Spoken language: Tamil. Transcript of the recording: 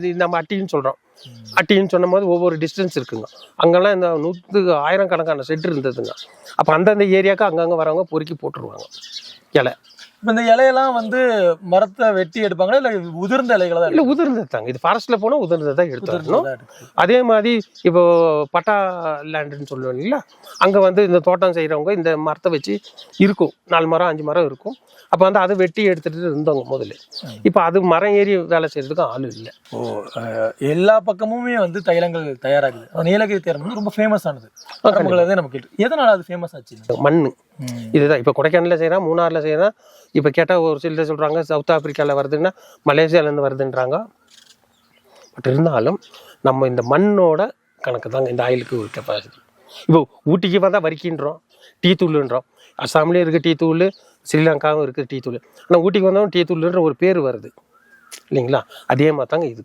இது நம்ம அட்டின்னு சொல்கிறோம். அட்டின்னு சொன்னும் போது ஒவ்வொரு டிஸ்டன்ஸ் இருக்குங்க. அங்கெல்லாம் இந்த 100,000கணக்கான செட் இருந்ததுங்க. அப்போ அந்தந்த ஏரியாவுக்கு அங்கங்கே வரவங்க பொறுக்கி போட்டுருவாங்க இலை. இப்போ இந்த இலையெல்லாம் வந்து மரத்தை வெட்டி எடுப்பாங்களா இல்லை உதிர்ந்த இலைகளை தான்? இல்லை உதிர்ந்தது தாங்க. இது ஃபாரஸ்ட்டில் போனால் உதிர்ந்ததை தான் எடுத்து வரணும். அதே மாதிரி இப்போ பட்டா லேண்டுன்னு சொல்லுவோம் இல்லைங்களா, அங்கே வந்து இந்த தோட்டம் செய்கிறவங்க இந்த மரத்தை வச்சு இருக்கும், 4 மரம் 5 மரம் இருக்கும். அப்போ வந்து அதை வெட்டி எடுத்துகிட்டு இருந்தவங்க முதல்ல. இப்போ அது மரம் ஏறி வேலை செய்கிறதுக்கும் ஆள் இல்லை. எல்லா பக்கமுமே வந்து தைலங்கள் தயாராகுது. நீலகிரி தைலம் வந்து ரொம்ப ஃபேமஸ் ஆனது. நம்ம கேட்டு எதனால அது ஃபேமஸ் ஆச்சு? மண் இதுதான். இப்போ கொடைக்கானலில் செய்கிறான், மூணாரில் செய்கிறான். இப்போ கேட்டால் ஒரு சிலர் சொல்கிறாங்க சவுத் ஆப்பிரிக்காவில் வருதுன்னா மலேசியாவிலேருந்து வருதுன்றாங்க. பட் இருந்தாலும் நம்ம இந்த மண்ணோட கணக்கு தாங்க இந்த ஆயிலுக்கு ஒரு கெப்பாசிட்டி. இப்போ ஊட்டிக்கு வந்தால் வரிக்கின்றோம், டீ தூளுன்றோம். அசாம்லேயும் இருக்குது டீ தூள், ஸ்ரீலங்காவும் இருக்குது டீ தூள். ஆனால் ஊட்டிக்கு வந்தாலும் டீ தூளுன்ற ஒரு பேர் வருது இல்லைங்களா? அதே மாதிரி தாங்க இதுக்கு.